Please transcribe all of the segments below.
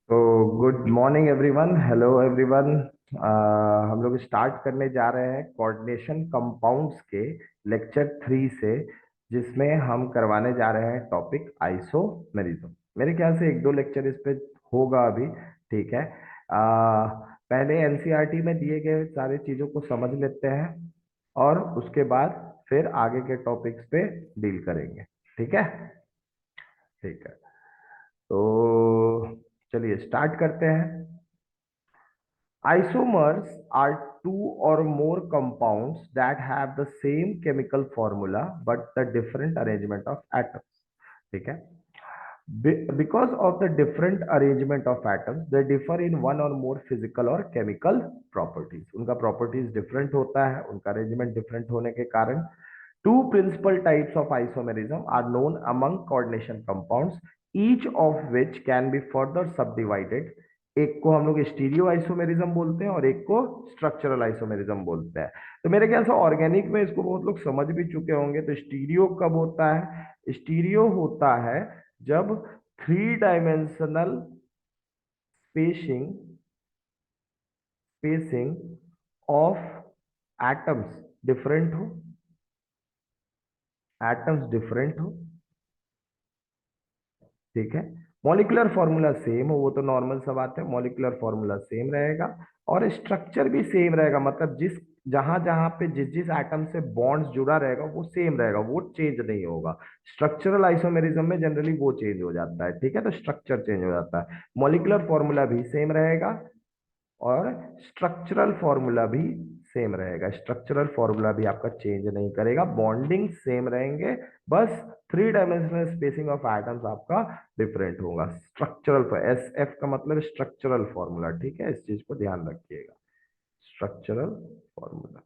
तो good morning everyone, hello everyone. हम लोग स्टार्ट करने जा रहे हैं कोऑर्डिनेशन कंपाउंड्स के लेक्चर 3 से, जिसमें हम करवाने जा रहे हैं टॉपिक आइसोमेरिज्म। मेरे ख्याल से एक दो लेक्चर इस पे होगा अभी। ठीक है। पहले एनसीईआरटी में दिए गए सारी चीजों को समझ लेते हैं और उसके बाद फिर आगे के टॉपिक्स पे डील करेंगे। ठीक है। ठीक है। तो चलिए स्टार्ट करते हैं। Isomers are two or more compounds that have the same chemical formula but the different arrangement of atoms. ठीक है। Because of the different arrangement of atoms, they differ in one or more physical or chemical properties. उनका properties different होता है, उनका arrangement different होने के कारण two principal types of isomerism are known among coordination compounds, each of which can be further subdivided. एक को हम लोग स्टीरियो आइसोमेरिज्म बोलते हैं और एक को स्ट्रक्चरल आइसोमेरिज्म बोलते हैं। तो मेरे ख्याल से ऑर्गेनिक में इसको बहुत लोग समझ भी चुके होंगे। तो स्टीरियो कब होता है? स्टीरियो होता है जब three dimensional spacing spacing of atoms different हो, एटम्स डिफरेंट हो। ठीक है। मॉलिक्यूलर फॉर्मूला सेम हो, वो तो नॉर्मल सा बात है, मॉलिक्यूलर फॉर्मूला सेम रहेगा और स्ट्रक्चर भी सेम रहेगा। मतलब जिस जहां जहां पे जिस जिस एटम से बॉन्ड्स जुड़ा रहेगा वो सेम रहेगा, वो चेंज नहीं होगा। स्ट्रक्चरल आइसोमेरिज्म में जनरली वो चेंज हो जाता है। ठीक है। तो स्ट्रक्चर चेंज हो जाता है। मॉलिक्यूलर फॉर्मूला भी सेम रहेगा और स्ट्रक्चरल फॉर्मूला भी सेम रहेगा। स्ट्रक्चरल फॉर्मूला भी आपका चेंज नहीं करेगा, बॉन्डिंग सेम रहेंगे। बस three dimensional spacing of atoms आपका डिफरेंट होगा। स्ट्रक्चरल एस एफ का मतलब स्ट्रक्चरल फॉर्मूला। ठीक है, इस चीज को ध्यान रखिएगा। Structural formula.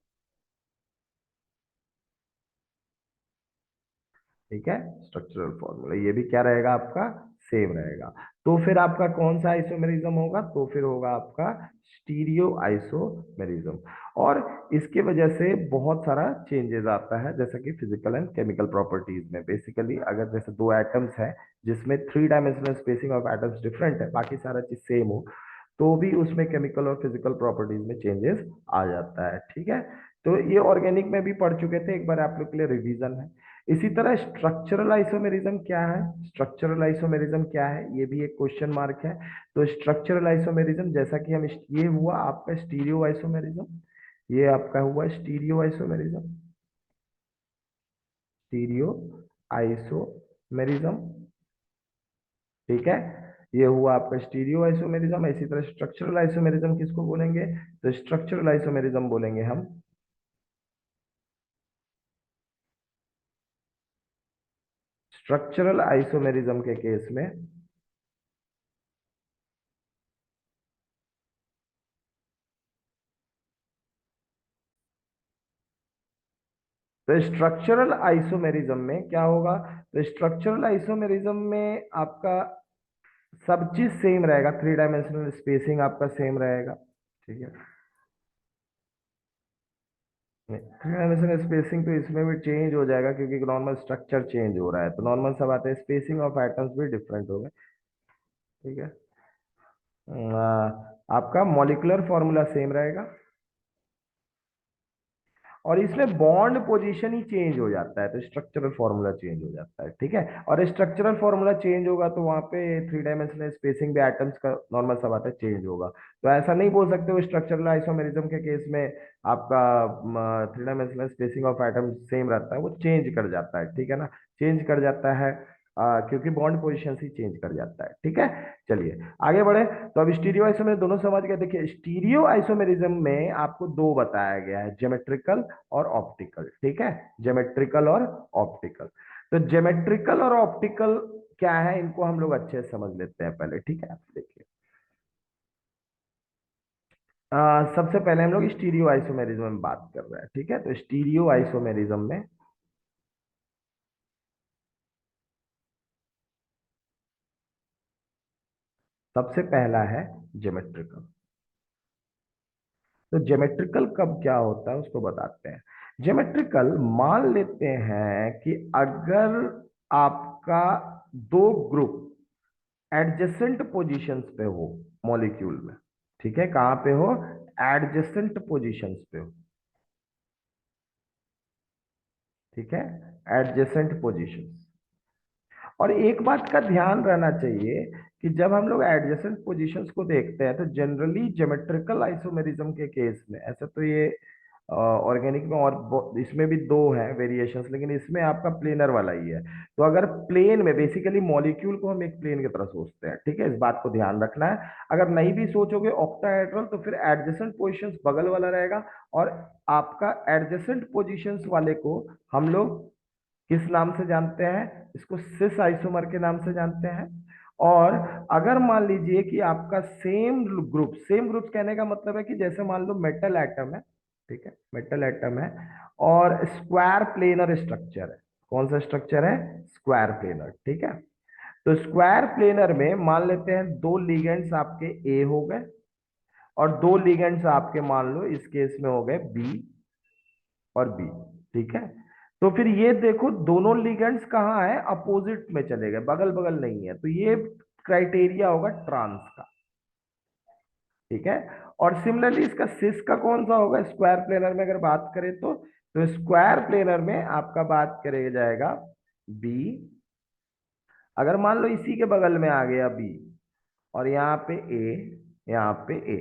ठीक है। स्ट्रक्चरल फॉर्मूला ये भी क्या रहेगा आपका? सेम रहेगा। तो फिर आपका कौन सा आइसोमेरिज्म होगा? तो फिर होगा आपका स्टीरियो आइसोमेरिज्म। और इसके वजह से बहुत सारा चेंजेस आता है, जैसा कि फिजिकल एंड केमिकल प्रॉपर्टीज में। बेसिकली अगर जैसे दो एटम्स है जिसमें three dimensional spacing of atoms different है, बाकी सारा चीज सेम हो, तो भी उसमें केमिकल और फिजिकल प्रॉपर्टीज में चेंजेस आ जाता है। ठीक है। तो ये ऑर्गेनिक में भी पढ़ चुके थे, एक बार आप लोग के लिए रिवीजन है। इसी तरह स्ट्रक्चरल आइसोमेरिज्म क्या है? स्ट्रक्चरल आइसोमेरिज्म क्या है, ये भी एक क्वेश्चन मार्क है। तो स्ट्रक्चरल आइसोमेरिज्म जैसा कि हम ये हुआ आपका स्टीरियो आइसोमेरिज्म, ये आपका हुआ स्टीरियो आइसोमेरिज्म, स्टीरियो आइसोमेरिज्म। ठीक है। ये हुआ आपका स्टीरियो आइसोमेरिज्म। इसी तरह स्ट्रक्चरल आइसोमेरिज्म किसको बोलेंगे? तो स्ट्रक्चरल आइसोमेरिज्म बोलेंगे हम स्ट्रक्चरल आइसोमेरिज्म के केस में। तो स्ट्रक्चरल आइसोमेरिज्म में क्या होगा? तो स्ट्रक्चरल आइसोमेरिज्म में आपका सब चीज सेम रहेगा, थ्री डायमेंशनल स्पेसिंग आपका सेम रहेगा। ठीक है। थ्री डायमेंशनल स्पेसिंग तो इसमें भी चेंज हो जाएगा क्योंकि नॉर्मल स्ट्रक्चर चेंज हो रहा है, तो नॉर्मल सा बात है, स्पेसिंग ऑफ एटम्स भी डिफरेंट हो गए। ठीक है। आपका मॉलिक्यूलर फॉर्मूला सेम रहेगा और इसमें बॉन्ड पोजीशन ही चेंज हो जाता है, तो स्ट्रक्चरल फॉर्मूला चेंज हो जाता है। ठीक है। और स्ट्रक्चरल फॉर्मूला चेंज होगा तो वहां पे थ्री डायमेंशनल स्पेसिंग भी एटम्स का नॉर्मल सा बात है चेंज होगा। तो ऐसा नहीं बोल सकते हो स्ट्रक्चरल आइसोमेरिज्म के केस में आपका three dimensional spacing of atom same रहता है, वो चेंज कर जाता है। ठीक है ना, चेंज कर जाता है क्योंकि बॉन्ड पोजीशन ही चेंज कर जाता है। ठीक है। चलिए आगे बढ़े। तो अब स्टीरियो आइसोमेरिज्म दोनों समझ गए। देखिए स्टीरियो आइसोमेरिज्म में आपको दो बताया गया है, ज्योमेट्रिकल और ऑप्टिकल। ठीक है। ज्योमेट्रिकल और ऑप्टिकल। तो ज्योमेट्रिकल और ऑप्टिकल क्या है, इनको हम लोग अच्छे से समझ लेते हैं पहले। ठीक है। देखिए सबसे पहले हम लोग स्टीरियो आइसोमेरिज्म में बात कर रहे हैं। ठीक है। तो स्टीरियो आइसोमेरिज्म में सबसे पहला है ज्योमेट्रिकल। तो ज्योमेट्रिकल कब क्या होता है उसको बताते हैं। ज्योमेट्रिकल मान लेते हैं कि अगर आपका दो ग्रुप एडजेसेंट पोजीशंस पे हो मॉलिक्यूल में, ठीक है, कहां पे हो, एडजेसेंट पोजीशंस पे हो, ठीक है, एडजेसेंट पोजीशंस। और एक बात का ध्यान रहना चाहिए कि जब हम लोग एडजेसेंट पोजीशंस को देखते हैं तो जनरली ज्योमेट्रिकल आइसोमेरिज्म के केस में, ऐसे तो ये ऑर्गेनिक में और इसमें भी दो हैं वेरिएशंस, लेकिन इसमें आपका प्लेनर वाला ही है। तो अगर प्लेन में बेसिकली मॉलिक्यूल को हम एक प्लेन की तरह सोचते हैं, ठीक है, इस बात को ध्यान रखना है। अगर नहीं भी सोचोगे ऑक्टाहेड्रल तो फिर एडजेसेंट पोजीशंस बगल वाला रहेगा, और आपका एडजेसेंट पोजीशंस वाले को हम लोग किस नाम से जानते हैं, इसको सिस आइसोमर के नाम से जानते हैं। और अगर मान लीजिए कि आपका सेम ग्रुप कहने का मतलब है कि जैसे मान लो मेटल एटम है, ठीक है, मेटल एटम है और स्क्वायर प्लेनर स्ट्रक्चर है। कौन सा स्ट्रक्चर है, स्क्वायर प्लेनर, ठीक है। तो स्क्वायर प्लेनर में मान लेते हैं दो लिगेंड्स आपके ए हो गए और दो लिगेंड्स आपके मान लो इस केस में हो गए बी और बी, ठीक है। तो फिर ये देखो दोनों लिगेंड्स कहाँ है, अपोजिट में चले गए, बगल बगल नहीं है, तो ये क्राइटेरिया होगा ट्रांस का, ठीक है। और सिमिलरली इसका सिस का कौन सा होगा, स्क्वायर प्लेनर में अगर बात करें तो स्क्वायर प्लेनर में आपका बात करेगा जाएगा बी। अगर मान लो इसी के बगल में आ गया बी और यहाँ पे ए, यहाँ पे ए,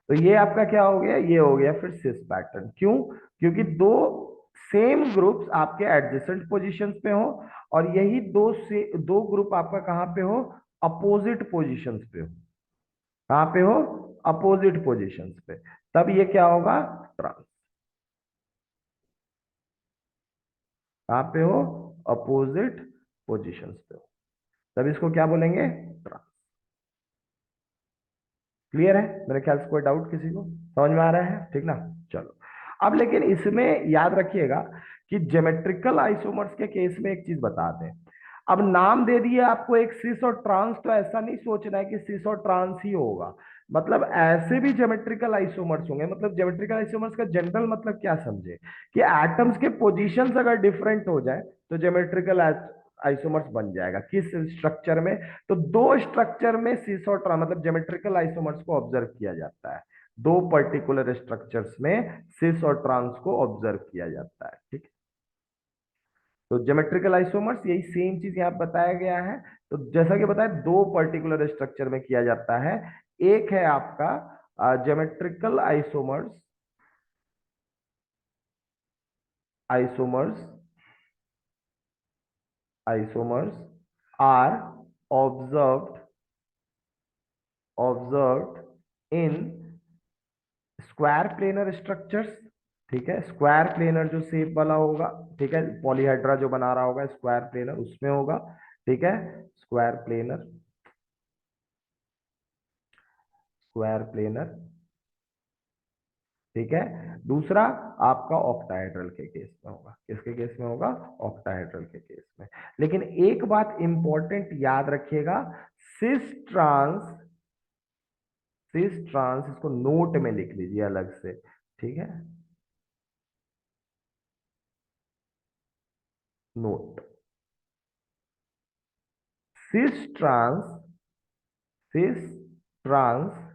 तो ये आपका क्या हो गया, ये हो गया फिर सिस पैटर्न। क्यों, क्योंकि दो सेम ग्रुप्स आपके एडजेसेंट पोजीशंस पे हो और यही दो ग्रुप आपका कहां पे हो, अपोजिट पोजीशंस पे हो। कहां पे हो, अपोजिट पोजीशंस पे, तब ये क्या होगा, ट्रांस। कहां पे हो, अपोजिट पोजीशंस पे हो, तब इसको क्या बोलेंगे, ट्रांस। क्लियर है, मेरे ख्याल से कोई डाउट किसी को, समझ में आ रहा है, ठीक ना। चलो, अब लेकिन इसमें याद रखिएगा कि ज्योमेट्रिकल आइसोमर्स के केस में एक चीज बता दें। अब नाम दे दिए आपको एक सिस और ट्रांस, तो ऐसा नहीं सोचना है कि सिस और ट्रांस ही होगा, मतलब ऐसे भी ज्योमेट्रिकल आइसोमर्स होंगे। मतलब ज्योमेट्रिकल आइसोमर्स का जनरल मतलब क्या समझे, कि एटम्स के पोजीशंस अगर डिफरेंट हो जाए तो ज्योमेट्रिकल आइसोमर्स बन जाएगा। किस स्ट्रक्चर में, तो दो स्ट्रक्चर में सिस और ट्रांस मतलब ज्योमेट्रिकल आइसोमर्स को ऑब्जर्व किया जाता है, दो पर्टिकुलर स्ट्रक्चर्स में सिस और ट्रांस को ऑब्जर्व किया जाता है, ठीक है। तो ज्योमेट्रिकल आइसोमर्स यही सेम चीज यहाँ बताया गया है। तो जैसा कि बताया दो पर्टिकुलर स्ट्रक्चर में किया जाता है, एक है आपका geometrical isomers, isomers isomers are observed observed in square planar structures, ठीक है, स्क्वायर प्लेनर जो शेप वाला होगा, ठीक है, पॉलीहेड्रा जो बना रहा होगा स्क्वायर प्लेनर उसमें होगा, ठीक है, स्क्वायर प्लेनर, स्क्वायर प्लेनर, ठीक है। दूसरा आपका ऑक्टाहेड्रल के केस में होगा, किसके केस में होगा, ऑक्टाहेड्रल के केस में। लेकिन एक बात इंपॉर्टेंट याद रखिएगा, सिस ट्रांस, सिस ट्रांस इसको नोट में लिख लीजिए अलग से, ठीक है, note, cis trans, cis trans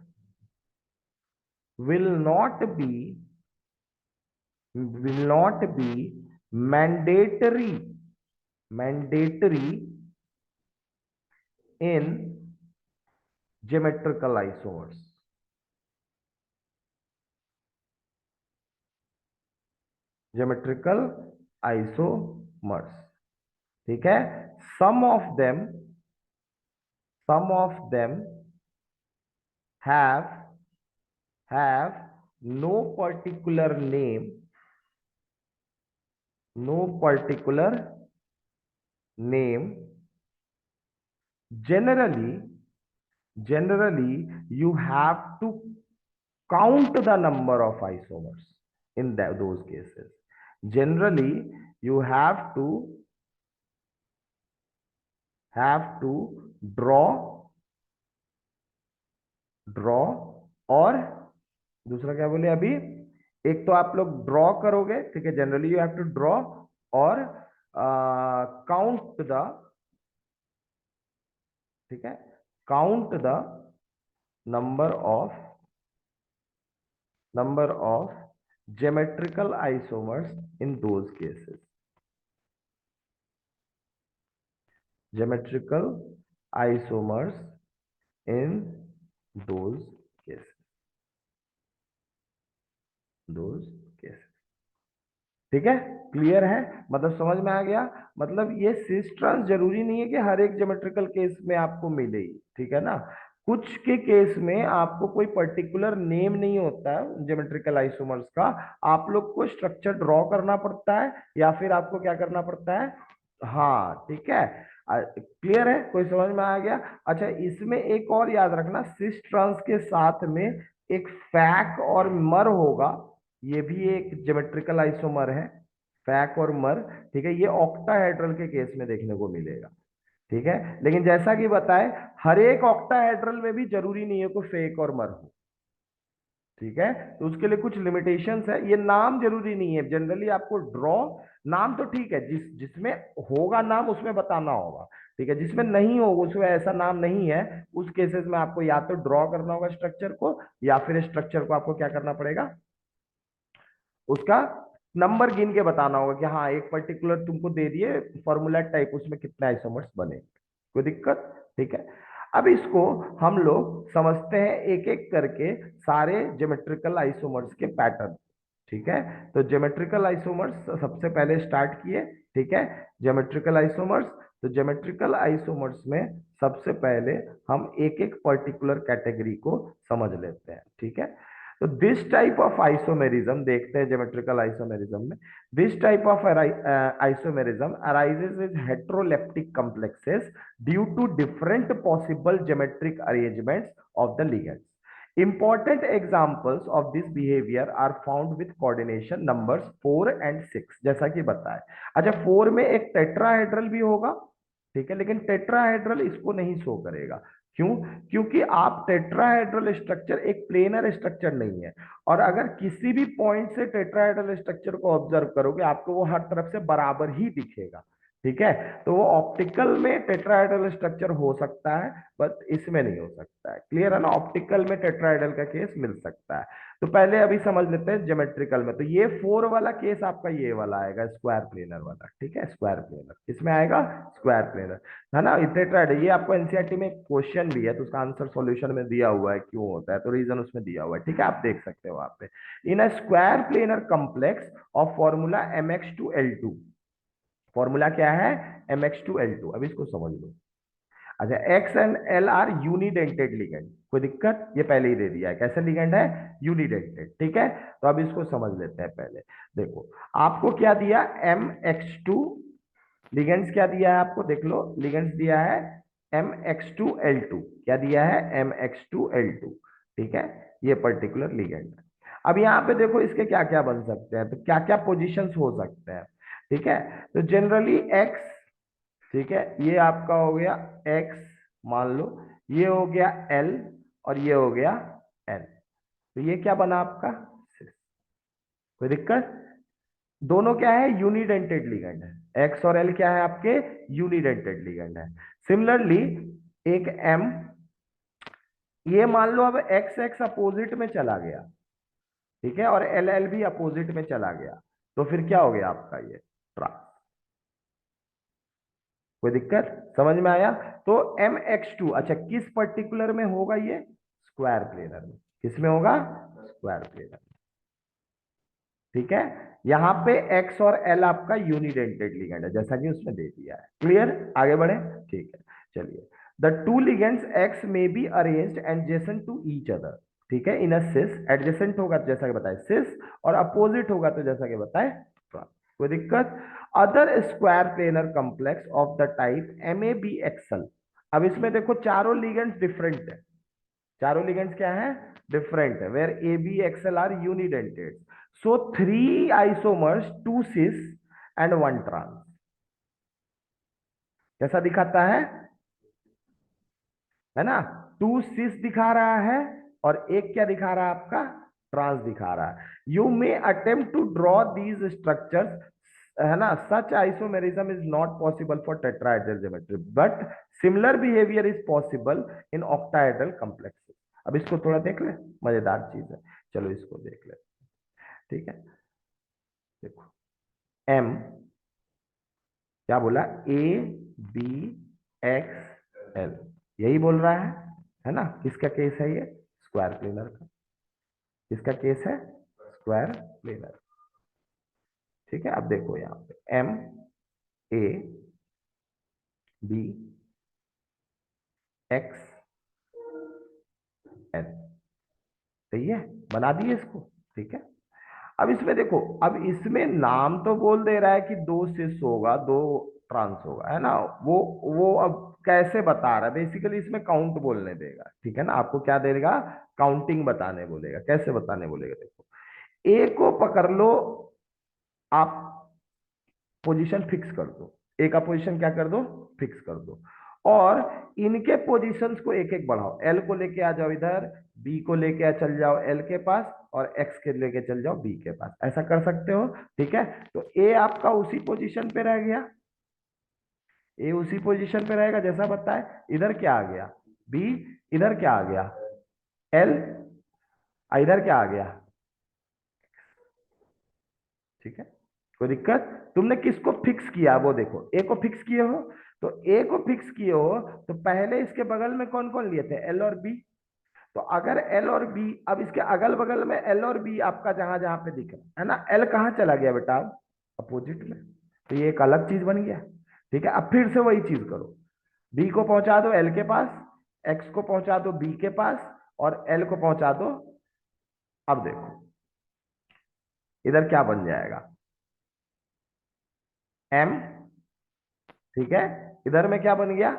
will not be will not be mandatory in geometrical isomers, geometrical isomers, ठीक है। some of them some of them have have no particular name, no particular name. Generally you have to count the number of isomers in those cases. Generally you have to draw draw, और दूसरा क्या बोले अभी, एक तो आप लोग draw करोगे, ठीक है, generally you have to draw, और काउंट द ठीक है, count the number of geometrical isomers in those cases. Geometrical isomers in those cases. those cases. ठीक है, क्लियर है, मतलब समझ में आ गया। मतलब ये सिस ट्रांस जरूरी नहीं है कि हर एक ज्योमेट्रिकल केस में आपको मिले ही, ठीक है ना। कुछ के केस में आपको कोई पर्टिकुलर नेम नहीं होता है ज्योमेट्रिकल आइसोमर्स का, आप लोग को स्ट्रक्चर ड्रॉ करना पड़ता है या फिर आपको क्या करना पड़ता है। हाँ ठीक है, क्लियर है, कोई समझ में आ गया। अच्छा, इसमें एक और याद रखना, सिस ट्रांस के साथ में एक फैक और मर होगा, ये भी एक ज्योमेट्रिकल आइसोमर है, फैक और मर। ठीक है, ये ऑक्टाहेड्रल के केस में देखने को मिलेगा। ठीक है, लेकिन जैसा कि बताए, हर एक ऑक्टाहेड्रल में भी जरूरी नहीं है कोई फेक और मर हो। ठीक है, तो उसके लिए कुछ लिमिटेशंस है, ये नाम जरूरी नहीं है, जनरली आपको ड्रॉ, नाम तो ठीक है, जिसमें होगा नाम उसमें बताना होगा। ठीक है, जिसमें नहीं होगा उसमें ऐसा नाम नहीं है, उस केसेस में आपको या तो ड्रॉ करना होगा स्ट्रक्चर को, या फिर स्ट्रक्चर को आपको क्या करना पड़ेगा, उसका नंबर गिन के बताना होगा कि हाँ एक पर्टिकुलर तुमको दे दिए फॉर्मूला टाइप, उसमें कितने आइसोमर्स बने, कोई दिक्कत। ठीक है, अब इसको हम लोग समझते हैं एक एक करके सारे ज्योमेट्रिकल आइसोमर्स के पैटर्न। ठीक है, तो ज्योमेट्रिकल आइसोमर्स सबसे पहले स्टार्ट किए। ठीक है, ज्योमेट्रिकल आइसोमर्स, तो ज्योमेट्रिकल आइसोमर्स में सबसे पहले हम एक एक पर्टिकुलर कैटेगरी को समझ लेते हैं। ठीक है, तो दिस टाइप ऑफ आइसोमेरिज्म देखते हैं ज्योमेट्रिकल आइसोमेरिज्म में। This type of isomerism arises is heteroleptic complexes due to different possible geometric arrangements of the ligands. Important examples of this behavior are found with coordination numbers 4 and 6, जैसा कि बताया। अच्छा, 4 में एक tetrahedral भी होगा, ठीक है, लेकिन टेट्राहेड्रल इसको नहीं शो करेगा। क्यों? क्योंकि आप टेट्राहेड्रल स्ट्रक्चर एक प्लेनर स्ट्रक्चर नहीं है, और अगर किसी भी पॉइंट से टेट्राहेड्रल स्ट्रक्चर को ऑब्जर्व करोगे आपको वो हर तरफ से बराबर ही दिखेगा। ठीक है, तो वो ऑप्टिकल में टेट्राहेड्रल स्ट्रक्चर हो सकता है, बट इसमें नहीं हो सकता है। क्लियर है ना, ऑप्टिकल में टेट्राहेड्रल का केस मिल सकता है। तो पहले अभी समझ लेते हैं ज्योमेट्रिकल में, तो ये 4 वाला केस आपका ये वाला आएगा, स्क्वायर प्लेनर वाला। ठीक है, स्क्वायर प्लेनर इसमें आएगा, स्क्वायर प्लेनर है ना, टेट्राहेड्रल। ये आपको एनसीईआरटी में क्वेश्चन भी है, तो उसका आंसर सॉल्यूशन में दिया हुआ है क्यों होता है, तो रीजन उसमें दिया हुआ है। ठीक है, आप देख सकते हो वहां पे, in a square planar complex of formula mx2l2। Formula क्या है, mx2l2। अब इसको समझ लो। अच्छा, X and L are unidentate ligand, कोई दिक्कत, ये पहले ही दे दिया है, कैसे लिगेंड है, यूनिडेंटेड। ठीक है, तो अब इसको समझ लेते हैं पहले। देखो, आपको क्या दिया, mx2, लिगेंड्स क्या दिया है आपको, देख लो, लिगेंड्स दिया है mx2l2, क्या दिया है, mx2l2। ठीक है, ये पर्टिकुलर लिगेंड है। अब यहाँ पे देखो इसके क्या क्या बन सकते हैं, तो क्या क्या पोजीशंस हो सकते हैं। ठीक है, तो जनरली x, ठीक है, ये आपका हो गया x, मान लो ये हो गया l और ये हो गया n, तो ये क्या बना आपका cis। कोई दिक्कत, दोनों क्या है, यूनिडेंटेड लिगेंड है, x और l क्या है आपके, यूनिडेंटेड लिगेंड है। सिमिलरली एक m, ये मान लो अब x x अपोजिट में चला गया, ठीक है, और एल एल भी अपोजिट में चला गया, तो फिर क्या हो गया आपका ये ट्रांस। कोई दिक्कत, समझ में आया। तो mx2, अच्छा किस पर्टिकुलर में होगा ये, स्क्वायर प्लेनर में, किस में होगा, स्क्वायर प्लेनर में। ठीक है, यहां पे x और l आपका यूनिडेंटेड लिगेंड है, जैसा कि उसमें दे दिया है। क्लियर, आगे बढ़े। ठीक है, चलिए, the two ligands x may be arranged adjacent to each other. ठीक है, इन अ सिस, एडजेसेंट होगा तो जैसा कि बताए सिस, और अपोजिट होगा तो जैसा कि बताए ट्रांस। कोई दिक्कत, other square planar complex of the type MABXL। अब इसमें देखो चारों लिगेंड्स डिफरेंट है, चारों लिगेंड्स क्या है, डिफरेंट है, where ABXL are unidentated, so 3 isomers, 2 cis and 1 trans. कैसा दिखाता है ना, 2 सिस दिखा रहा है और एक क्या दिखा रहा है आपका, ट्रांस दिखा रहा है। You may attempt to draw these structures है ना, such isomerism is not possible for tetrahedral geometry but similar behaviour is possible in octahedral complexes. अब इसको थोड़ा देख ले, मजेदार चीज है, चलो इसको देख ले। ठीक है, देखो एम क्या बोला, ए बी एक्स एल, यही बोल रहा है ना। किसका केस है ये, स्क्वायर प्लेनर का। किसका केस है, स्क्वायर प्लेनर। ठीक है, अब देखो यहाँ पे M A B X L, सही है, बना दिए इसको। ठीक है, अब इसमें देखो, अब इसमें नाम तो बोल दे रहा है कि दो सिस होगा, दो ट्रांस होगा, है ना। वो अब कैसे बता रहा है, बेसिकली इसमें काउंट बोलने देगा। ठीक है ना, आपको क्या देगा, काउंटिंग बताने बोलेगा। कैसे बताने बोलेगा, देखो ए को पकड़ लो आप, पोजीशन फिक्स कर दो, ए का पोजीशन क्या कर दो, फिक्स कर दो, और इनके पोजीशंस को एक एक बढ़ाओ। एल को लेके आ जाओ इधर, बी को लेके आ चल जाओ एल के पास, और एक्स के लेके चल जाओ बी के पास। ऐसा कर सकते हो। ठीक है, तो ए आपका उसी पोजीशन पे रह गया, ए उसी पोजीशन पे रहेगा जैसा बताए। इधर क्या आ गया, बी, इधर क्या आ गया, एल, इधर क्या आ गया। ठीक है, कोई दिक्कत, तुमने किसको फिक्स किया वो देखो, ए को फिक्स किए हो, तो ए को फिक्स किए हो तो पहले इसके बगल में कौन कौन लिए थे, एल और बी। तो अगर एल और बी, अब इसके अगल बगल में एल और बी आपका जहां जहां पे दिख रहा है ना, एल कहाँ चला गया बेटा, अपोजिट में, तो ये एक अलग चीज बन गया। ठीक है, अब फिर से वही चीज करो, बी को पहुंचा दो एल के पास, एक्स को पहुंचा दो बी के पास, और एल को पहुंचा दो। अब देखो इधर क्या बन जाएगा, एम, ठीक है, इधर में क्या बन गया,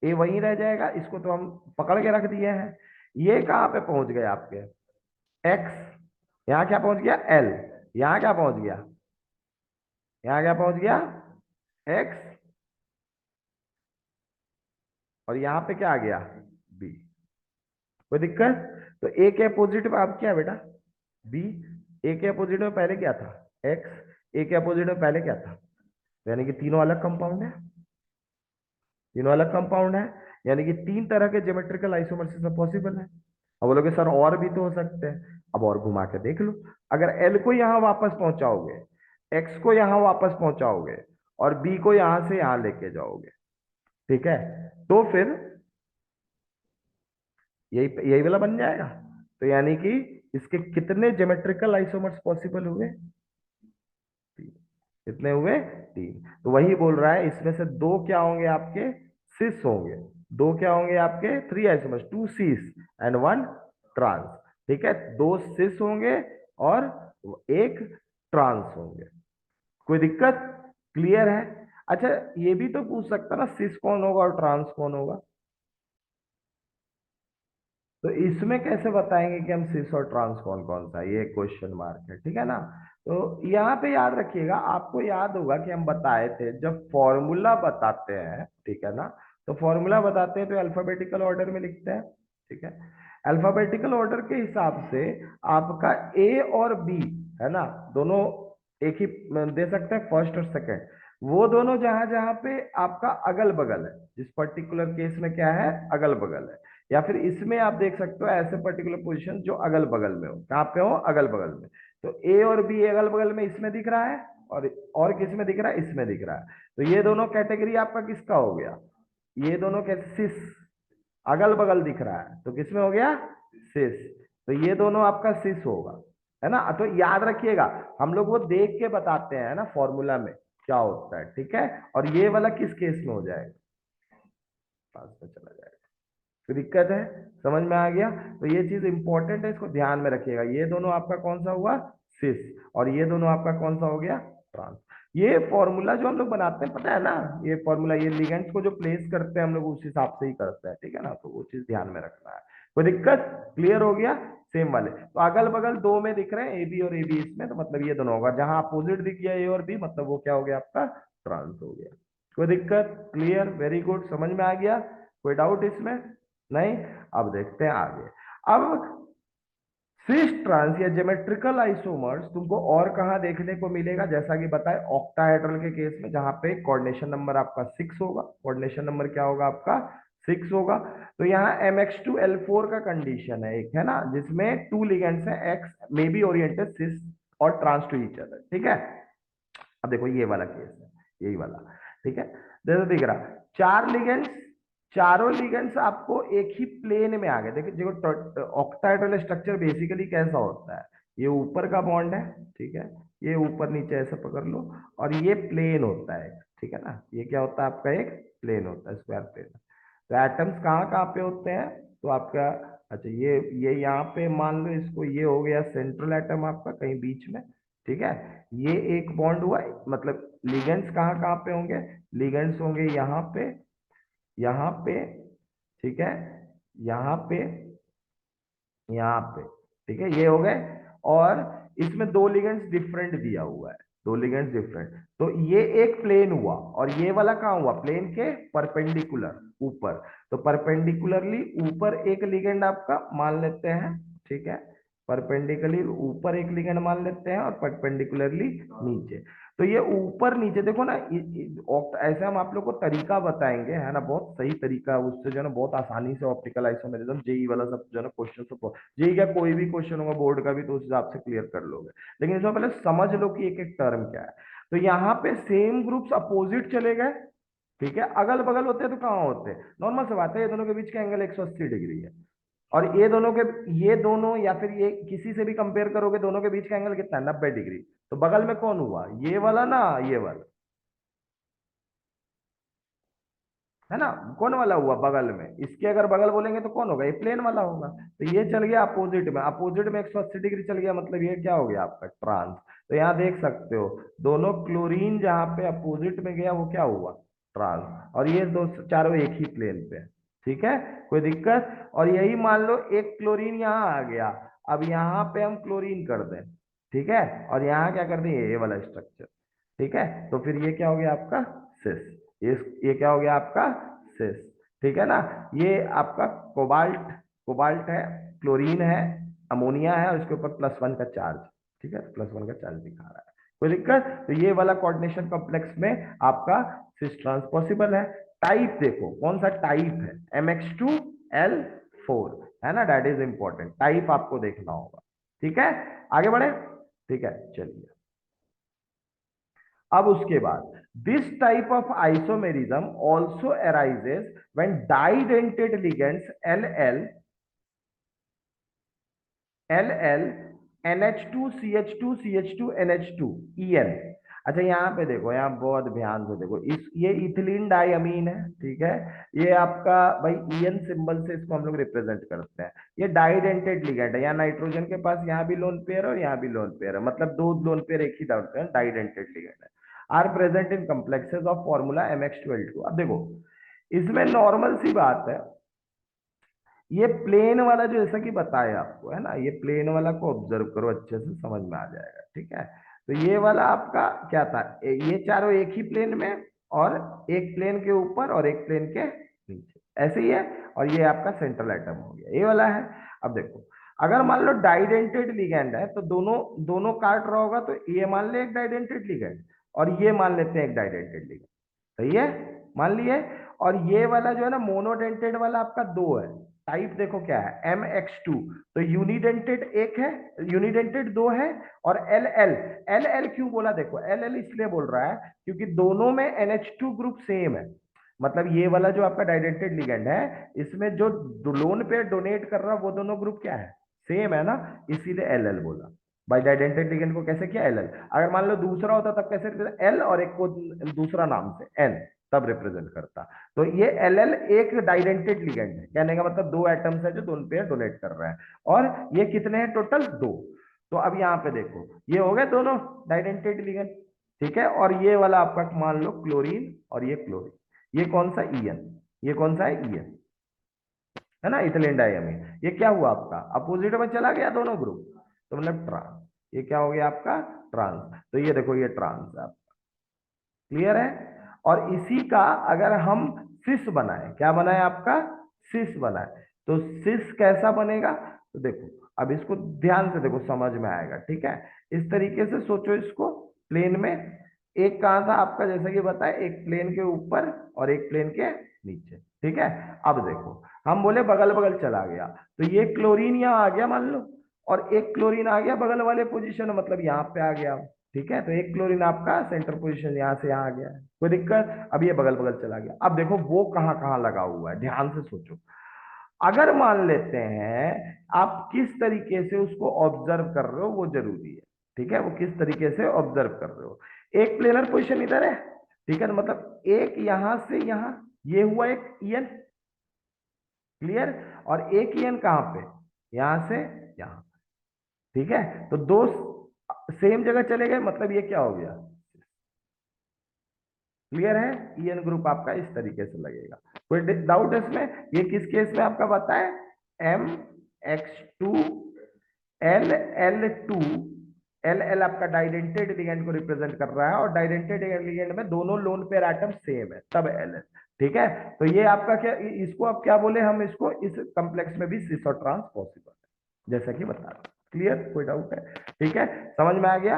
ए वहीं रह जाएगा, इसको तो हम पकड़ के रख दिए हैं। ये कहां पे पहुंच गए आपके, एक्स, यहां क्या पहुंच गया, एल, यहां क्या पहुंच गया, यहां क्या पहुंच गया, एक्स, और यहां पे क्या आ गया, बी। कोई दिक्कत, तो ए के अपोजिट में आप क्या बेटा, बी, ए के अपोजिट में पहले क्या था, एक्स, ए के अपोजिट में पहले क्या था, यानी कि तीनों अलग कंपाउंड है, तीनों अलग कंपाउंड है, यानी कि तीन तरह के ज्योमेट्रिकल आइसोमर्सिज्म पॉसिबल है। अब बोलोगे सर और भी तो हो सकते हैं, अब और घुमा के देख लो। अगर एल को यहां वापस पहुंचाओगे, एक्स को यहां वापस पहुंचाओगे, और बी को यहां से यहां लेके जाओगे, ठीक है, तो फिर यही यही वाला बन जाएगा। तो यानी कि इसके कितने ज्योमेट्रिकल आइसोमर्स पॉसिबल हुए, तीन। कितने हुए, तीन। तो वही बोल रहा है, इसमें से दो क्या होंगे आपके, सिस होंगे, दो क्या होंगे आपके, three isomers, two cis and one trans. ठीक है, दो सिस होंगे और एक ट्रांस होंगे। कोई दिक्कत, क्लियर है। अच्छा, ये भी तो पूछ सकता ना, सिस कौन होगा और ट्रांस कौन होगा, तो इसमें कैसे बताएंगे कि हम सिस और ट्रांस कौन कौन सा, ये क्वेश्चन मार्क है। ठीक है ना, तो यहाँ पे याद रखिएगा, आपको याद होगा कि हम बताए थे जब फॉर्मूला बताते हैं, ठीक है ना, तो फॉर्मूला बताते हैं तो अल्फाबेटिकल ऑर्डर में लिखते हैं। ठीक है, अल्फाबेटिकल ऑर्डर के हिसाब से आपका ए और बी, है ना, दोनों एक ही दे सकते हैं, फर्स्ट और सेकंड, वो दोनों जहां जहां पे आपका अगल बगल है, जिस पर्टिकुलर केस में क्या है, अगल बगल है, या फिर इसमें आप देख सकते हो ऐसे पर्टिकुलर पोजीशन जो अगल बगल में हो, कहाँ पे हो, अगल बगल में। तो ए और बी अगल बगल में इसमें दिख रहा है, और किस में दिख रहा है, इसमें दिख रहा है, तो ये दोनों कैटेगरी आपका किसका हो गया, ये दोनों कैसे, सिस, अगल बगल दिख रहा है तो किसमें हो गया, सिस, तो ये दोनों आपका सिस होगा, है ना। तो याद रखिएगा, हम लोग वो देख के बताते हैं ना फॉर्मूला में क्या होता है। ठीक है, और ये वाला किस केस में हो जाएगा, पास में चला जाएगा। तो दिक्कत है, समझ में आ गया। तो ये चीज इंपॉर्टेंट है, इसको ध्यान में रखिएगा। ये दोनों आपका कौन सा हुआ, सिस, और ये दोनों आपका कौन सा हो गया, ट्रांस। ये फॉर्मूला जो हम लोग बनाते हैं, पता है ना, ये फॉर्मूला, ये लिगेंड्स को जो प्लेस करते हैं हम लोग उस हिसाब से ही करते हैं। ठीक है ना, तो वो चीज ध्यान में रखना है। कोई दिक्कत, क्लियर हो गया। सेम वाले तो अगल बगल दो में दिख रहे हैं, ए बी और ए बी, इसमें तो मतलब ये दोनों होगा, जहां अपोजिट दिख गया ए और बी, मतलब वो क्या हो गया आपका, ट्रांस हो गया। कोई दिक्कत, क्लियर, वेरी गुड, समझ में आ गया, कोई डाउट इसमें नहीं। अब देखते हैं आगे। अब सिस ट्रांस या ज्योमेट्रिकल आइसोमर्स तुमको और कहाँ देखने को मिलेगा, जैसा कि बताए ऑक्टाहेड्रल के केस में, जहां पे कोऑर्डिनेशन नंबर आपका 6 होगा। कोऑर्डिनेशन नंबर क्या होगा आपका? 6 होगा। तो यहाँ MX2L4 का कंडीशन है एक, है ना, जिसमें टू लिगेंड्स है, एक्स मे बी ओरिएंटेड सिस और ट्रांस टू ईच अदर। ठीक है, अब देखो ये वाला केस है, यही वाला। ठीक है, जैसे दिख रहा, चार लिगेंड्स, चारों लिगेंड्स आपको एक ही प्लेन में आ गए। देखिए देखो, ऑक्टाहेड्रल स्ट्रक्चर बेसिकली कैसा होता है, ये ऊपर का बॉन्ड है, ठीक है, ये ऊपर नीचे ऐसे पकड़ लो, और ये प्लेन होता है, ठीक है ना, ये क्या होता है आपका, एक प्लेन होता है, स्क्वायर प्लेन। तो एटम्स कहाँ कहाँ पे होते हैं, तो आपका, अच्छा ये यहाँ पे मान लो इसको, ये हो गया सेंट्रल एटम आपका कहीं बीच में। ठीक है, ये एक बॉन्ड हुआ, मतलब लिगेंड्स कहाँ कहाँ पे होंगे, लिगेंड्स होंगे यहाँ पे, यहाँ पे, ठीक है, यहाँ पे, यहाँ पे, ठीक है, ये हो गए। और इसमें दो लिगेंड्स डिफरेंट दिया हुआ है, दो लिगेंड्स डिफरेंट, तो ये एक प्लेन हुआ, और ये वाला कहाँ हुआ, प्लेन के परपेंडिकुलर ऊपर। तो परपेंडिकुलरली ऊपर एक लिगेंड आपका मान लेते हैं, ठीक है, परपेंडिकुलरली ऊपर एक लिगेंड मान लेते हैं, और परपेंडिकुलरली नीचे। तो ये ऊपर नीचे देखो ना, ऐसे हम आप लोग को तरीका बताएंगे, है ना, बहुत सही तरीका है, उससे जो है ना बहुत आसानी से ऑप्टिकल आइसोमेरिज्म, जेई वाला सब जो है ना क्वेश्चन, सब जेई का कोई भी क्वेश्चन होगा बोर्ड का भी, तो उस हिसाब से क्लियर कर लोगे। लेकिन इसमें पहले समझ लो कि एक एक टर्म क्या है। तो यहाँ पे सेम ग्रुप्स अपोजिट चले गए, ठीक है, अगल बगल होते हैं तो कहाँ होते हैं, नॉर्मल सी बात है, ये दोनों के बीच का एंगल 180 डिग्री है। और ये दोनों के, ये दोनों या फिर ये किसी से भी कंपेयर करोगे, दोनों के बीच का एंगल कितना है, 90 डिग्री। तो बगल में कौन हुआ, ये वाला ना, ये वाला, है ना, कौन वाला हुआ बगल में, इसके अगर बगल बोलेंगे तो कौन होगा, ये प्लेन वाला होगा। तो ये चल गया अपोजिट में, अपोजिट में 180 डिग्री चल गया, मतलब ये क्या हो गया आपका, ट्रांस। तो यहाँ देख सकते हो, दोनों क्लोरीन जहां पे अपोजिट में गया वो क्या हुआ, ट्रांस, और ये दो चारों एक ही प्लेन पे है। ठीक है, कोई दिक्कत? और यही मान लो एक क्लोरीन यहाँ आ गया, अब यहाँ पे हम क्लोरीन कर दें, ठीक है, और यहाँ क्या कर दें, ये वाला स्ट्रक्चर। ठीक है, तो फिर ये क्या हो गया आपका, सिस। ये क्या हो गया आपका, सिस। ठीक है ना, ये आपका कोबाल्ट, कोबाल्ट है, क्लोरीन है, अमोनिया है, और उसके ऊपर +1 का चार्ज। ठीक है, +1 का चार्ज दिखा रहा है, कोई दिक्कत? तो ये वाला कोऑर्डिनेशन कॉम्प्लेक्स में आपका सिस ट्रांस पॉसिबल है। टाइप देखो कौन सा टाइप है, MX2L4, है ना, दैट इज इंपॉर्टेंट, टाइप आपको देखना होगा। ठीक है, आगे बढ़े। ठीक है, चलिए, अब उसके बाद, this type of isomerism also arises when डाइडेंटेड ligands LL, LL, NH2CH2CH2NH2 EN। अच्छा यहाँ पे देखो, यहाँ बहुत ध्यान से देखो, इस ये इथिलीन डाइअमीन है, ठीक है, ये आपका भाई EN सिंबल से इसको हम लोग रिप्रेजेंट करते हैं। ये डाइडेंटेड लिगेंड है, यहाँ नाइट्रोजन के पास यहाँ भी लोन पेयर है और यहाँ भी लोन पेयर है, मतलब दो लोन पेयर एक ही डालते हैं, डाइडेंटेड लिगेंड है। Are present in complexes of formula MX2L2। अब देखो, इसमें नॉर्मल सी बात है, ये प्लेन वाला जो जैसा कि बताया आपको, है ना, ये प्लेन वाला को ऑब्जर्व करो, अच्छे से समझ में आ जाएगा। ठीक है, तो ये वाला आपका क्या था, ये चारों एक ही प्लेन में, और एक प्लेन के ऊपर और एक प्लेन के नीचे, ऐसे ही है। और ये आपका सेंट्रल एटम हो गया, ये वाला है। अब देखो, अगर मान लो डाइडेंटेड लिगेंड है, तो दोनों दोनों काट रहा होगा, तो ये मान ले एक डाइडेंटेड लिगेंड, और ये मान लेते हैं एक डाइडेंटेड लिगेंड, सही है, मान लिए। और ये वाला जो है ना, मोनोडेंटेड वाला आपका दो है, टाइप देखो क्या है, MX2। तो यूनिडेंटेड एक है, यूनिडेंटेड दो है, और LL, LL क्यों बोला, देखो LL इसलिए बोल रहा है क्योंकि दोनों में NH2 ग्रुप सेम है। मतलब ये वाला जो आपका डाइडेंटेड लिगेंड है, इसमें जो लोन पेयर डोनेट कर रहा है वो दोनों ग्रुप क्या है, सेम है ना, इसीलिए LL बोला। बाई डाइडेंटेड लिगेंड को कैसे किया, LL। अगर मान लो दूसरा होता तब कैसे, L और एक को दूसरा नाम से N, तब रिप्रेजेंट करता। तो ये LL एक डाइडेंटेड लिगेंड है, कहने का मतलब दो एटम्स है जो दोनों पेयर डोनेट कर रहे हैं, और ये कितने हैं टोटल, दो। तो अब यहाँ पे देखो, ये हो गए दोनों डाइडेंटेड लिगेंड, ठीक है, और ये वाला आपका मान लो क्लोरीन, और ये क्लोरीन, ये कौन सा EN, ये कौन सा है EN, है ना, इथिलीन डाइअमीन। ये क्या हुआ आपका, अपोजिट में चला गया दोनों ग्रुप, तो मतलब ट्रांस, ये क्या हो गया आपका, ट्रांस। तो ये देखो, ये ट्रांस है, क्लियर है। और इसी का अगर हम सिस बनाए, क्या बनाए आपका, सिस बनाए, तो सिस कैसा बनेगा, तो देखो, अब इसको ध्यान से देखो, समझ में आएगा, ठीक है। इस तरीके से सोचो इसको, प्लेन में एक कहाँ था आपका, जैसा कि बताया, एक प्लेन के ऊपर और एक प्लेन के नीचे, ठीक है। अब देखो, हम बोले बगल बगल चला गया, तो ये क्लोरीन यहाँ आ गया मान लो, और एक क्लोरीन आ गया बगल वाले पोजीशन, मतलब यहाँ पे आ गया, ठीक है। तो एक क्लोरीन आपका सेंटर पोजीशन यहाँ से यहाँ आ गया है, कोई दिक्कत। अब ये बगल बगल चला गया। अब देखो वो कहाँ कहाँ लगा हुआ है, ध्यान से सोचो। अगर मान लेते हैं आप किस तरीके से उसको ऑब्जर्व कर रहे हो वो जरूरी है, ठीक है। वो किस तरीके से ऑब्जर्व कर रहे हो। एक प्लेनर पोजीशन इधर है, ठीक है, तो मतलब एक यहां से यहां, ये हुआ एक ईएन, क्लियर। और एक ईएन कहां पे, यहां से यहां, ठीक है। तो दो सेम जगह चले गए, मतलब ये क्या हो गया, क्लियर है। ईएन ग्रुप आपका इस तरीके से लगेगा। कोई डाउट है इसमें। ये किस केस में आपका बताए, MX2 LL2, एल एल आपका डाइडेंटेड लिगेंड को रिप्रेजेंट कर रहा है, और डाइडेंटेड लिगेंड में दोनों लोन पेयर एटम सेम है, तब एल एल, ठीक है। तो ये आपका क्या, इसको आप क्या बोले, हम इसको इस कॉम्प्लेक्स में भी सिस और ट्रांस पॉसिबल है, जैसा कि बता रहा हूं। क्लियर, कोई डाउट है, ठीक है, समझ में आ गया,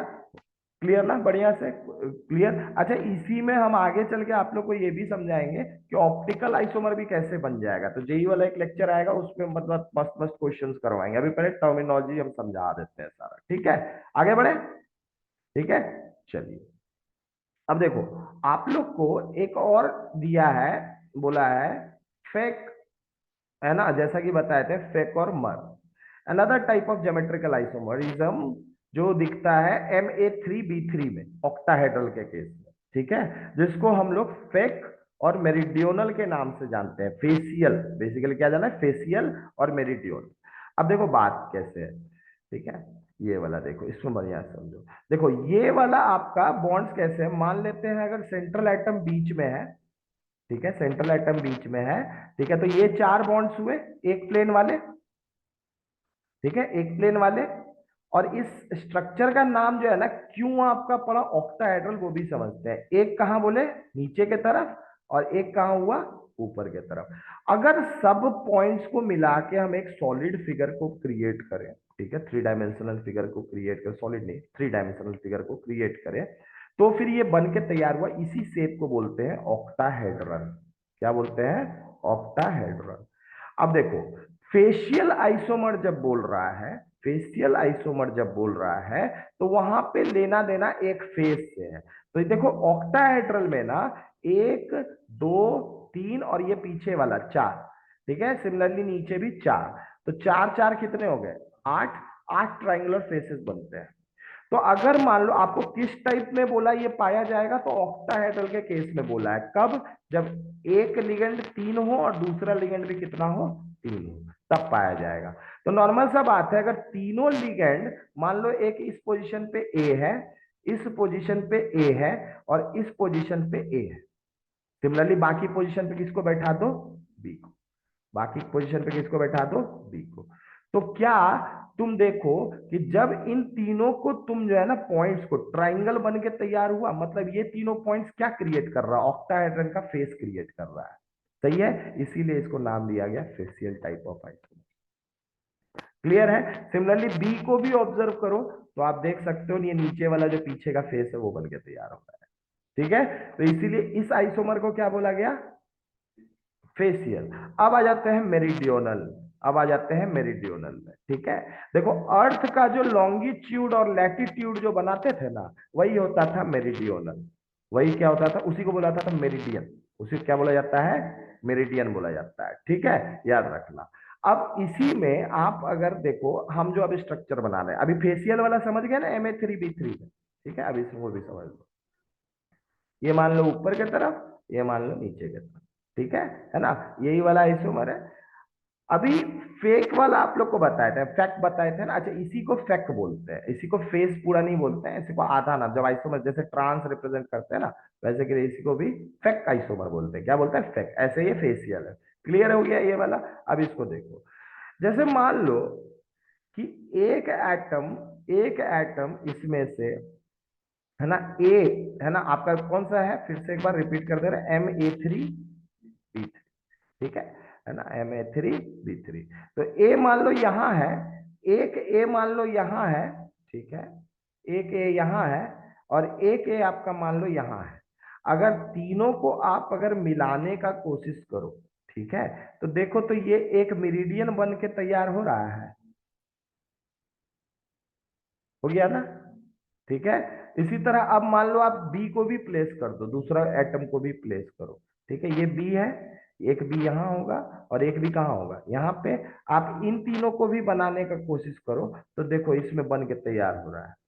क्लियर ना, बढ़िया से क्लियर। अच्छा, इसी में हम आगे चल के आप लोग को ये भी समझाएंगे कि ऑप्टिकल आइसोमर भी कैसे बन जाएगा। तो जेई वाला एक लेक्चर आएगा, उसमें मतलब मस्त मस्त क्वेश्चंस करवाएंगे। अभी पहले टर्मिनोलॉजी हम समझा देते हैं सारा, ठीक है। आगे बढ़े, ठीक है, चलिए। अब देखो, आप लोग को एक और दिया है, बोला है फेक, है ना, जैसा कि बताए थे फेक और मर। Another type of geometrical isomerism जो दिखता है Ma3B3 में, ऑक्टाहेड्रल के केस में, ठीक है, जिसको हम लोग फेक और मेरिडियोनल के नाम से जानते हैं। फेसियल, बेसिकली क्या जाना है, फेसियल और मेरिडियोनल। अब देखो बात कैसे है, ठीक है। ये वाला देखो, इसमें बढ़िया समझो। देखो ये वाला आपका बॉन्ड्स कैसे है, मान लेते हैं अगर सेंट्रल एटम बीच में है, ठीक है, सेंट्रल एटम बीच में है, ठीक है, तो ये चार बॉन्ड्स हुए एक प्लेन वाले, ठीक है, एक प्लेन वाले। और इस स्ट्रक्चर का नाम जो है ना, क्यों आपका पड़ा ऑक्टाहेड्रल, वो भी समझते हैं। एक कहां बोले, नीचे के तरफ, और एक कहां हुआ, ऊपर के तरफ। अगर सब पॉइंट्स को मिला के हम एक सॉलिड फिगर को क्रिएट करें, ठीक है, थ्री डायमेंशनल फिगर को क्रिएट करें, सॉलिड नहीं, थ्री डायमेंशनल फिगर को क्रिएट करें, तो फिर ये बन के तैयार हुआ, इसी शेप को बोलते हैं ऑक्टाहेड्रल। क्या बोलते हैं, ऑक्टाहेड्रल। अब देखो, फेशियल आइसोमर जब बोल रहा है, फेशियल आइसोमर जब बोल रहा है, तो वहां पे लेना देना एक फेस से है। तो ये देखो ऑक्टाहेड्रल में ना, एक, दो, तीन, और ये पीछे वाला चार, ठीक है, सिमिलरली नीचे भी चार। तो चार चार कितने हो गए, आठ। आठ ट्राइंगुलर फेसेस बनते हैं। तो अगर मान लो आपको किस टाइप में बोला ये पाया जाएगा, तो ऑक्टाहेड्रल के केस में बोला है, कब, जब एक लिगेंड तीन हो और दूसरा लिगेंड भी कितना हो, तीन हो, तब पाया जाएगा। तो नॉर्मल सा बात है, अगर तीनों लिगेंड मान लो एक इस पोजीशन पे ए है, इस पोजीशन पे ए है, और इस पोजीशन पे ए है, सिमिलरली बाकी पोजीशन पे किसको बैठा दो, बी को, बाकी पोजीशन पे किसको बैठा दो, बी को। तो क्या तुम देखो कि जब इन तीनों को तुम जो है ना पॉइंट्स को, ट्राइंगल बन के तैयार हुआ, मतलब ये तीनों पॉइंट्स क्या क्रिएट कर रहा है, ऑक्टाहेड्रन का फेस क्रिएट कर रहा है, सही है। इसीलिए इसको नाम दिया गया facial type of isomer. Clear है। सिमिलरली बी को भी ऑब्जर्व करो, तो आप देख सकते हो ये नीचे वाला जो पीछे का फेस है वो बन के तैयार हो रहा है, ठीक है। तो इसीलिए इस आइसोमर को क्या बोला गया, फेसियल। अब आ जाते हैं मेरिडियोनल, अब आ जाते हैं मेरिडियोनल में, ठीक है। देखो अर्थ का जो लॉन्गिट्यूड और लैटिट्यूड जो बनाते थे ना, वही होता था मेरिडियोनल। वही क्या होता था, उसी को बोला जाता था मेरिडियन। उसी को क्या बोला जाता है, मेरिडियन बोला जाता है, ठीक है, याद रखना। अब इसी में आप अगर देखो, हम जो अभी स्ट्रक्चर बना रहे हैं, अभी फेसियल वाला समझ गए ना, Ma3B3 में, ठीक है, अभी इसमें वो भी समझ लो। ये मान लो ऊपर की तरफ, ये मान लो नीचे की तरफ, ठीक है ना, यही वाला आइसोमर है। अभी फेक वाला आप लोग को बताए थे, फैक्ट बताए थे ना, अच्छा इसी को फैक्ट बोलते हैं, इसी को फेस पूरा नहीं बोलते हैं, इसी को आधा नाम, जब आइसोमर जैसे ट्रांस रिप्रेजेंट करते हैं ना, वैसे कि इसी को भी फैक्ट आइसोमर बोलते हैं। क्या बोलते हैं, फैक्ट। ऐसे ये फेसियल है। क्लियर हो गया ये वाला। अब इसको देखो, जैसे मान लो कि एक एटम इसमें से, है ना, ए, है ना, आपका कौन सा है, फिर से एक बार रिपीट कर दे रहे, Ma3B3, ठीक है ना, Ma3B3। तो ए मान लो यहां है, एक ए मान लो यहाँ है, ठीक है, एक ए यहाँ है और एक ए आपका मान लो यहाँ है। अगर तीनों को आप अगर मिलाने का कोशिश करो, ठीक है, तो देखो तो ये एक मेरिडियन बन के तैयार हो रहा है, हो गया ना, ठीक है। इसी तरह अब मान लो आप बी को भी प्लेस कर दो, दूसरा एटम को भी प्लेस करो, ठीक है, ये बी है, एक बी यहाँ होगा और एक भी कहाँ होगा यहाँ पे। आप इन तीनों को भी बनाने का कोशिश करो तो देखो इसमें बन के तैयार हो रहा है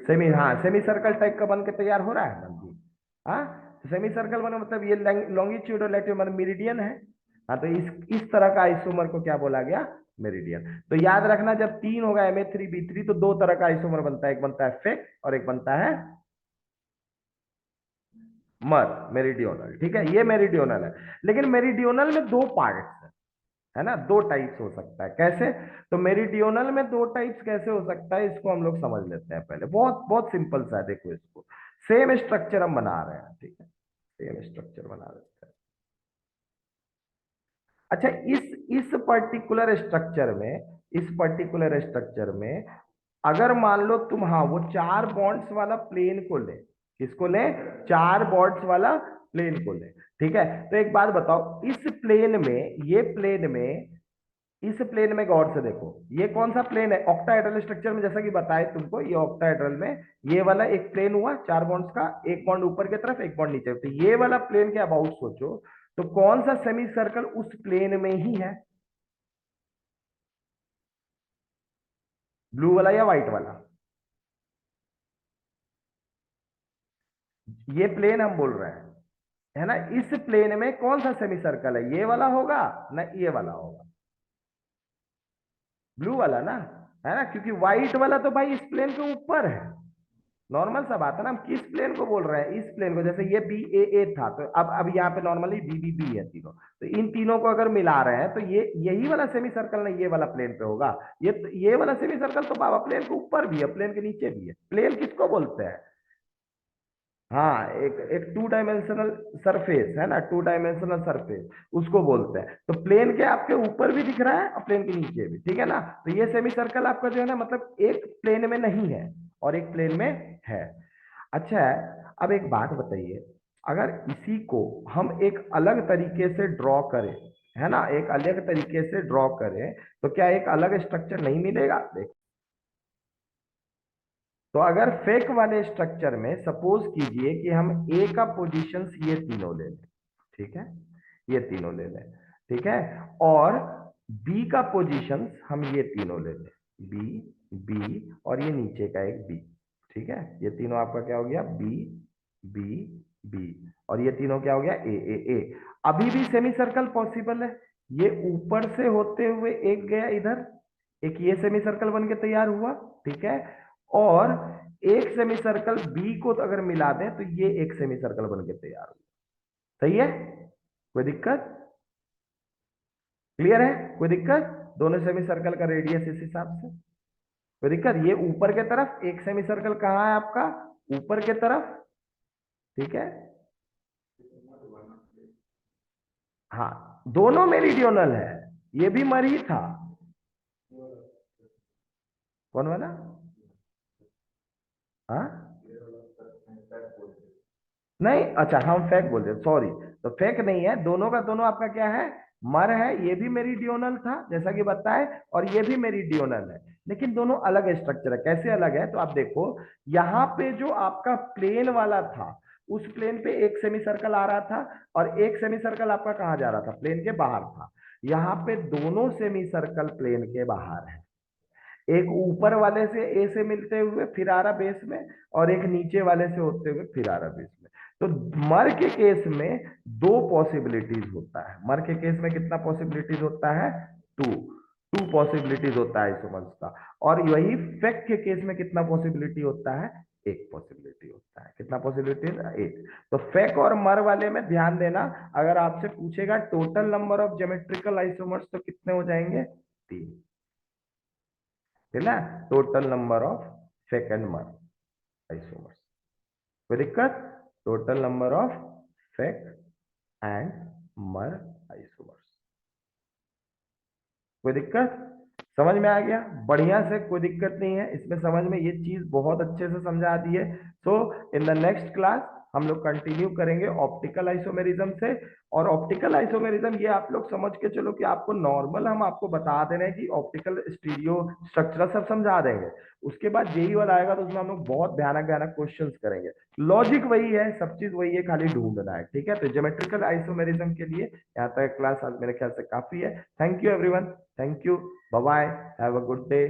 सेमी, हाँ सेमी सर्कल टाइप का बन के तैयार हो रहा है ना जी। हाँ, सेमी सर्कल बना मतलब ये लॉन्गिट्यूड और लैटिट्यूड मतलब मेरिडियन है। हाँ, तो इस तरह का आइसोमर को क्या बोला गया, मेरिडियन। तो याद रखना जब तीन होगा Ma3B3 तो दो तरह का आइसोमर बनता है, एक बनता है फेक और एक बनता है मर, मेरिडियोनल, ठीक है, ये मेरिडियोनल है। लेकिन मेरिडियोनल में दो पार्ट्स है ना, दो टाइप्स हो सकता है, कैसे? तो मेरिडियोनल में दो टाइप्स कैसे हो सकता है इसको हम लोग समझ लेते हैं पहले, बहुत बहुत सिंपल सा है, देखो इसको, सेम स्ट्रक्चर हम बना रहे हैं, ठीक है, सेम स्ट्रक्चर बना लेते हैं। अच्छा, इस पर्टिकुलर स्ट्रक्चर में, इस पर्टिकुलर स्ट्रक्चर में अगर मान लो तुम, हाँ, वो चार बॉन्ड्स वाला प्लेन को ले, किसको ले, चार बॉन्ड्स वाला प्लेन को ले, ठीक है। तो एक बात बताओ, इस प्लेन में, ये प्लेन में, इस प्लेन में गौर से देखो, ये कौन सा प्लेन है, ऑक्टाहेड्रल स्ट्रक्चर में, जैसा कि बताए तुमको, ये ऑक्टाहेड्रल में ये वाला एक प्लेन हुआ चार बॉन्ड्स का, एक बॉन्ड ऊपर की तरफ एक बॉन्ड नीचे, तो ये वाला प्लेन के अबाउट सोचो, तो कौन सा सेमी सर्कल उस प्लेन में ही है, ब्लू वाला या व्हाइट वाला? ये प्लेन हम बोल रहे हैं, है ना, इस प्लेन में कौन सा सेमी सर्कल है, ये वाला होगा ना ये वाला होगा, ब्लू वाला ना, है ना, क्योंकि व्हाइट वाला तो भाई इस प्लेन के ऊपर है, नॉर्मल सा बात है ना, हम किस प्लेन को बोल रहे हैं, इस प्लेन को, जैसे ये बी ए था, तो अब यहाँ पे नॉर्मली बी बी बी है तीनों, तो इन तीनों को अगर मिला रहे हैं तो ये यही वाला सेमी सर्कल ना ये वाला प्लेन पे होगा, ये वाला सेमी सर्कल तो बाबा प्लेन के ऊपर भी है, प्लेन के नीचे भी है, प्लेन किसको बोलते हैं, हाँ, एक एक टू डायमेंशनल सरफेस है ना, टू डायमेंशनल सरफेस उसको बोलते हैं, तो प्लेन के आपके ऊपर भी दिख रहा है और प्लेन के नीचे भी, ठीक है ना, तो ये सेमी सर्कल आपका जो है ना, मतलब एक प्लेन में नहीं है और एक प्लेन में है। अच्छा है, अब एक बात बताइए, अगर इसी को हम एक अलग तरीके से ड्रॉ करें, है ना, एक अलग तरीके से ड्रॉ करें, तो क्या एक अलग स्ट्रक्चर नहीं मिलेगा, देख। तो अगर फेक वाले स्ट्रक्चर में सपोज कीजिए कि हम ए का पोजीशंस ये तीनों ले लें, ठीक है, ये तीनों ले लें, ठीक है, और बी का पोजीशंस हम ये तीनों ले लें, बी, बी और ये नीचे का एक बी, ठीक है, ये तीनों आपका क्या हो गया, बी, बी, बी, और ये तीनों क्या हो गया, ए ए ए। अभी भी सेमी सर्कल पॉसिबल है, ये ऊपर से होते हुए एक गया इधर, एक ये सेमी सर्कल बन के तैयार हुआ, ठीक है, और एक सेमी सर्कल बी को तो अगर मिला दें तो ये एक सेमी सर्कल बन के तैयार हुआ, सही है, कोई दिक्कत, क्लियर है, कोई दिक्कत, दोनों सेमी सर्कल का रेडियस इस हिसाब से, कोई दिक्कत, ये ऊपर के तरफ एक सेमी सर्कल कहाँ है आपका, ऊपर के तरफ, ठीक है, हाँ, दोनों मेरीडियोनल है, ये भी मर ही था, कौन वाला, हाँ, नहीं, अच्छा हम फेक बोलते हैं, सॉरी, तो फेक नहीं है, दोनों का दोनों आपका क्या है, मर है, ये भी मेरीडियोनल था जैसा कि बताए और ये भी मेरीडियोनल है, लेकिन दोनों अलग स्ट्रक्चर है, कैसे अलग है, तो आप देखो, यहाँ पे जो आपका प्लेन वाला था, उस प्लेन पे एक सेमी सर्कल आ रहा था और एक सेमी सर्कल आपका कहाँ जा रहा था, प्लेन के बाहर था, यहाँ पे दोनों सेमी सर्कल प्लेन के बाहर है, एक ऊपर वाले से ए से मिलते हुए फिर आ रहा बेस में और एक नीचे वाले से होते हुए फिर आ रहा बेस में, तो मर के केस में दो पॉसिबिलिटीज होता है, मर के केस में कितना पॉसिबिलिटीज होता है, टू, टू पॉसिबिलिटीज होता है आइसोमर्स का, और वही फेक के केस में कितना पॉसिबिलिटी होता है, एक पॉसिबिलिटी होता है, कितना पॉसिबिलिटी है, एक। तो फेक और मर वाले में ध्यान देना, अगर आपसे पूछेगा total number of geometrical isomers तो कितने हो जाएंगे, तीन, है ना, टोटल नंबर ऑफ सेकंड मर आइसोमर्स, कोई दिक्कत, total number of fake and मर आइसोमर्स, कोई दिक्कत, समझ में आ गया? बढ़िया से, कोई दिक्कत नहीं है इसमें, समझ में ये चीज बहुत अच्छे से समझा दी है। सो इन द नेक्स्ट क्लास हम लोग कंटिन्यू करेंगे ऑप्टिकल आइसोमेरिज्म से। और ऑप्टिकल आइसोमेरिज्म ये आप लोग समझ के चलो कि आपको नॉर्मल हम आपको बता दे रहे हैं कि ऑप्टिकल स्टीरियो स्ट्रक्चर सब समझा देंगे। उसके बाद जेई वाला आएगा तो उसमें हम लोग बहुत भयानक भयानक क्वेश्चंस करेंगे। लॉजिक वही है, सब चीज वही है, खाली ढूंढना है। ठीक है, तो ज्योमेट्रिकल आइसोमेरिज्म के लिए यहाँ तक क्लास आज मेरे ख्याल से काफी है। Thank you everyone, thank you, bye bye, have a good day.